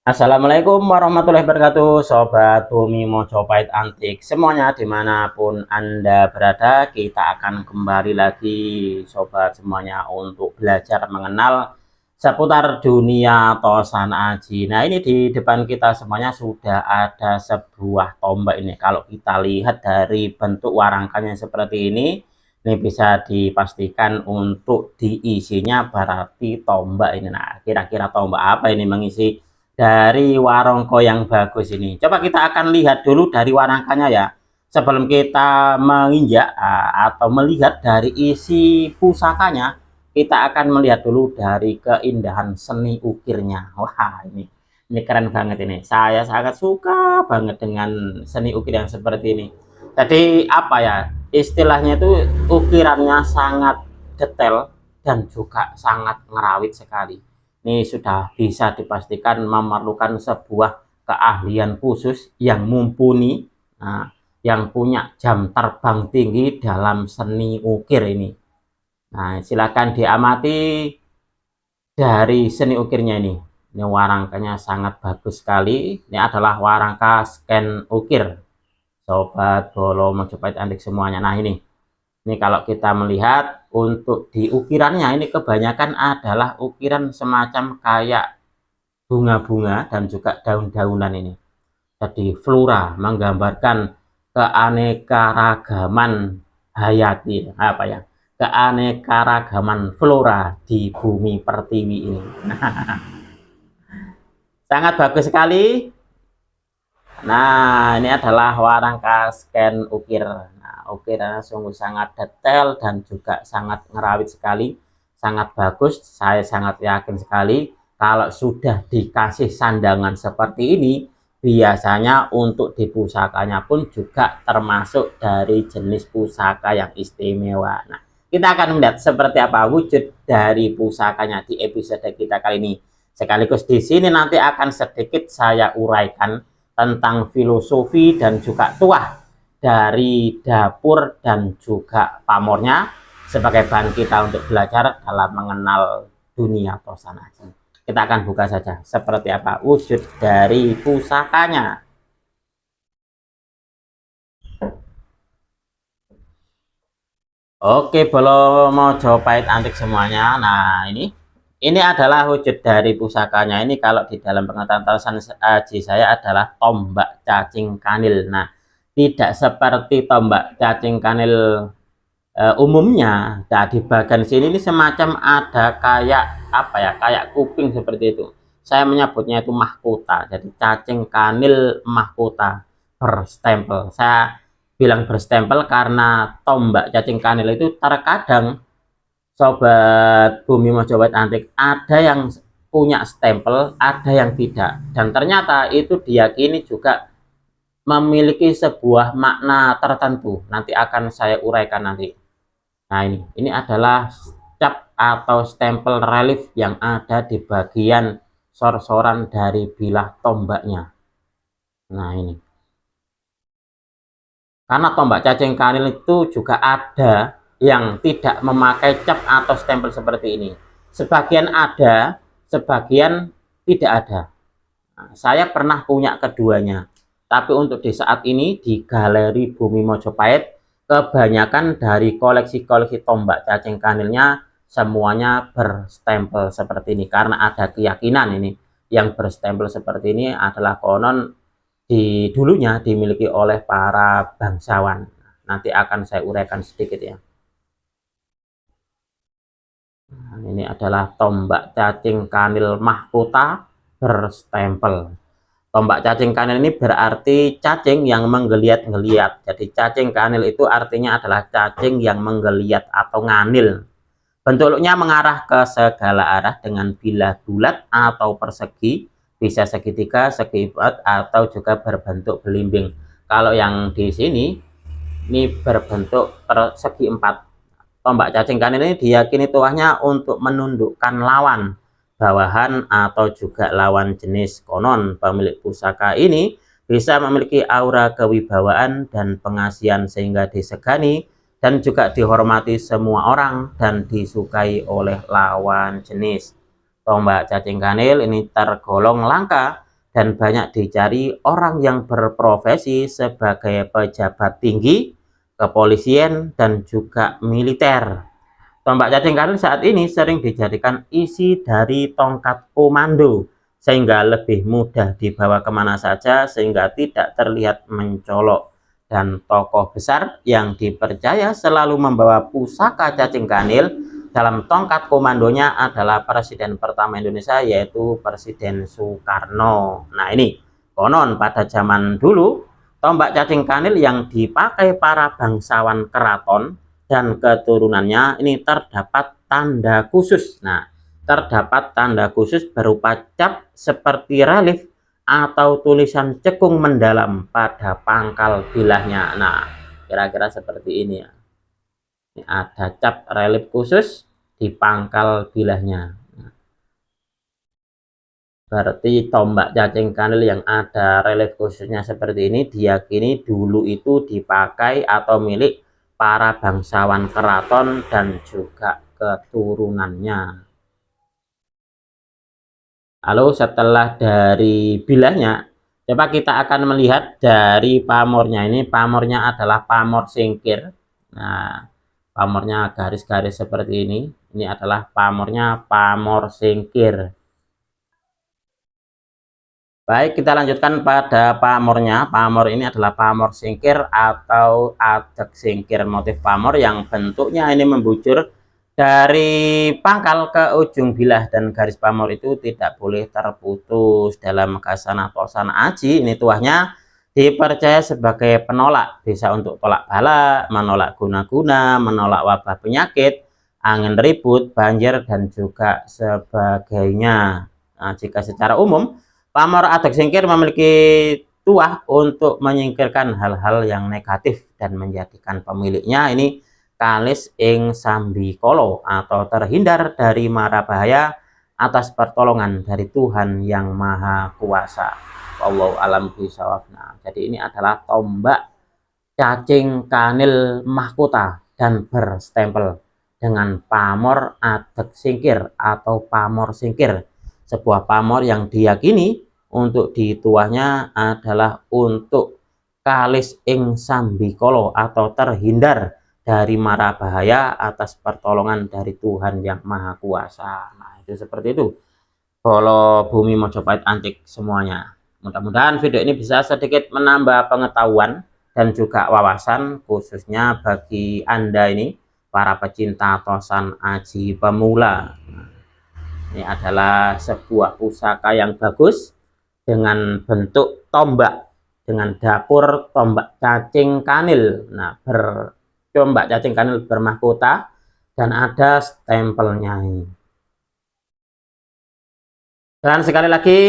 Assalamualaikum warahmatullahi wabarakatuh, Sobat Bumi Mojopahit Antik semuanya dimanapun Anda berada. Kita akan kembali lagi Sobat semuanya untuk belajar mengenal seputar dunia Tosan Aji. Nah, ini di depan kita semuanya sudah ada sebuah tombak. Ini kalau kita lihat dari bentuk warangkanya seperti ini bisa dipastikan untuk diisinya berarti tombak ini. Nah, kira-kira tombak apa ini mengisi dari warongko yang bagus ini? Coba kita akan lihat dulu dari warangkanya ya. Sebelum kita menginjak atau melihat dari isi pusakanya, kita akan melihat dulu dari keindahan seni ukirnya. Wah, ini keren banget ini. Saya sangat suka banget dengan seni ukir yang seperti ini. Jadi apa ya? Istilahnya itu ukirannya sangat detail dan juga sangat ngerawit sekali. Ini sudah bisa dipastikan memerlukan sebuah keahlian khusus yang mumpuni, nah, yang punya jam terbang tinggi dalam seni ukir ini. Nah, silakan diamati dari seni ukirnya ini. Ini warangkanya sangat bagus sekali. Ini adalah warangka scan ukir, Sobat Bolo Mojopahit Antik semuanya. Nah, ini kalau kita melihat untuk di ukirannya ini kebanyakan adalah ukiran semacam kayak bunga-bunga dan juga daun-daunan ini. Jadi flora menggambarkan keanekaragaman hayati, apa ya? Keanekaragaman flora di bumi pertiwi ini. Sangat bagus sekali. Nah, ini adalah warangka scan ukir. Nah, ukirannya sungguh sangat detail dan juga sangat ngerawit sekali, sangat bagus. Saya sangat yakin sekali kalau sudah dikasih sandangan seperti ini, biasanya untuk di pusakanya pun juga termasuk dari jenis pusaka yang istimewa. Nah, kita akan melihat seperti apa wujud dari pusakanya di episode kita kali ini. Sekaligus di sini nanti akan sedikit saya uraikan tentang filosofi dan juga tuah dari dapur dan juga pamornya sebagai bahan kita untuk belajar dalam mengenal dunia Tosan Aji. Kita akan buka saja seperti apa wujud dari pusakanya. Oke, belum mau Mojopahit Antik semuanya. Nah, ini adalah wujud dari pusakanya. Ini kalau di dalam pengetahuan Tosan Aji saya adalah tombak cacing kanil. Nah, tidak seperti tombak cacing kanil umumnya. Nah, di bagian sini ini semacam ada kayak apa ya? Kayak kuping seperti itu. Saya menyebutnya itu mahkota. Jadi cacing kanil mahkota berstempel. Saya bilang berstempel karena tombak cacing kanil itu terkadang Sobat Bumi Mojopahit Antik ada yang punya stempel, ada yang tidak. Dan ternyata itu diyakini juga memiliki sebuah makna tertentu. Nanti akan saya uraikan nanti. Nah, ini adalah cap atau stempel relief yang ada di bagian sor-soran dari bilah tombaknya. Nah, ini. Karena tombak cacing kanil itu juga ada yang tidak memakai cap atau stempel seperti ini. Sebagian ada, sebagian tidak ada. Nah, saya pernah punya keduanya. Tapi untuk di saat ini di Galeri Bumi Mojopahit, kebanyakan dari koleksi-koleksi tombak cacing kanilnya semuanya berstempel seperti ini. Karena ada keyakinan ini yang berstempel seperti ini adalah konon di dulunya dimiliki oleh para bangsawan. Nanti akan saya uraikan sedikit ya. Nah, ini adalah tombak cacing kanil mahkota berstempel. Tombak cacing kanil ini berarti cacing yang menggeliat-geliat. Jadi cacing kanil itu artinya adalah cacing yang menggeliat atau nganil. Bentuknya mengarah ke segala arah dengan bilah bulat atau persegi, bisa segitiga, segi empat, atau juga berbentuk belimbing. Kalau yang di sini, ini berbentuk persegi empat. Tombak cacing kanil ini diyakini tuahnya untuk menundukkan lawan, bawahan, atau juga lawan jenis. Konon pemilik pusaka ini bisa memiliki aura kewibawaan dan pengasihan sehingga disegani dan juga dihormati semua orang dan disukai oleh lawan jenis. Tombak cacing kanil ini tergolong langka dan banyak dicari orang yang berprofesi sebagai pejabat tinggi, kepolisian, dan juga militer. Tombak cacing kanil saat ini sering dijadikan isi dari tongkat komando, sehingga lebih mudah dibawa kemana saja sehingga tidak terlihat mencolok. Dan tokoh besar yang dipercaya selalu membawa pusaka cacing kanil dalam tongkat komandonya adalah Presiden pertama Indonesia, yaitu Presiden Soekarno. Nah ini, konon pada zaman dulu, tombak cacing kanil yang dipakai para bangsawan keraton dan keturunannya ini terdapat tanda khusus. Nah, terdapat tanda khusus berupa cap seperti relief atau tulisan cekung mendalam pada pangkal bilahnya. Nah, kira-kira seperti ini ya. Ini ada cap relief khusus di pangkal bilahnya. Berarti tombak cacing kanil yang ada relief khususnya seperti ini diyakini dulu itu dipakai atau milik para bangsawan keraton dan juga keturunannya. Lalu setelah dari bilahnya, coba kita akan melihat dari pamornya. Ini pamornya adalah pamor singkir. Nah, pamornya garis-garis seperti ini. Ini adalah pamornya pamor singkir. Baik, kita lanjutkan pada pamornya. Pamor ini adalah pamor singkir atau adek singkir. Motif pamor yang bentuknya ini membujur dari pangkal ke ujung bilah, dan garis pamor itu tidak boleh terputus. Dalam kasana tosana aji, ini tuahnya dipercaya sebagai penolak, bisa untuk tolak bala, menolak guna-guna, menolak wabah penyakit, angin ribut, banjir, dan juga sebagainya. Nah, jika secara umum pamor adek singkir memiliki tuah untuk menyingkirkan hal-hal yang negatif dan menjadikan pemiliknya ini kalis ing sambikolo atau terhindar dari mara bahaya atas pertolongan dari Tuhan yang Maha Kuasa. Wallahu alam bishawab. Nah, jadi ini adalah tombak cacing kanil mahkota dan berstempel dengan pamor adek singkir atau pamor singkir. Sebuah pamor yang diyakini untuk dituahnya adalah untuk kalis ing sambikolo atau terhindar dari mara bahaya atas pertolongan dari Tuhan yang Maha Kuasa. Nah, itu seperti itu. Bolo Bumi Mojopahit Antik semuanya. Mudah-mudahan video ini bisa sedikit menambah pengetahuan dan juga wawasan, khususnya bagi Anda ini, para pecinta tosan aji pemula. Ini adalah sebuah pusaka yang bagus dengan bentuk tombak, dengan dapur tombak cacing kanil. Nah, tombak cacing kanil bermahkota dan ada stempelnya ini. Dan sekali lagi,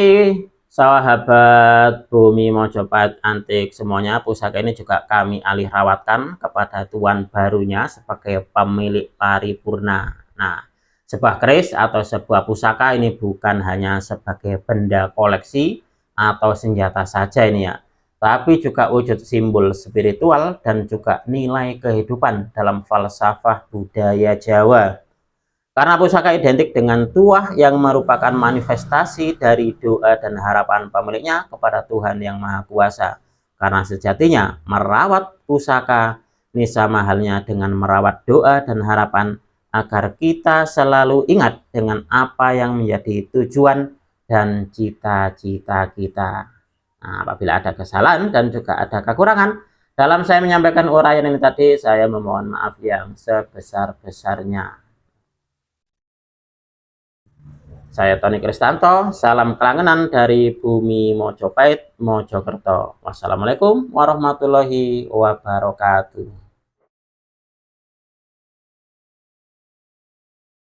sahabat Bumi Mojopahit Antik semuanya, pusaka ini juga kami alih rawatkan kepada tuan barunya sebagai pemilik paripurna. Nah, sebuah keris atau sebuah pusaka ini bukan hanya sebagai benda koleksi atau senjata saja ini ya, tapi juga wujud simbol spiritual dan juga nilai kehidupan dalam falsafah budaya Jawa. Karena pusaka identik dengan tuah yang merupakan manifestasi dari doa dan harapan pemiliknya kepada Tuhan yang Maha Kuasa. Karena sejatinya merawat pusaka ini sama halnya dengan merawat doa dan harapan agar kita selalu ingat dengan apa yang menjadi tujuan dan cita-cita kita. Nah, apabila ada kesalahan dan juga ada kekurangan dalam saya menyampaikan uraian ini tadi, saya memohon maaf yang sebesar-besarnya. Saya Tony Kristanto, salam kelangenan dari Bumi Mojopahit, Mojokerto. Wassalamualaikum warahmatullahi wabarakatuh.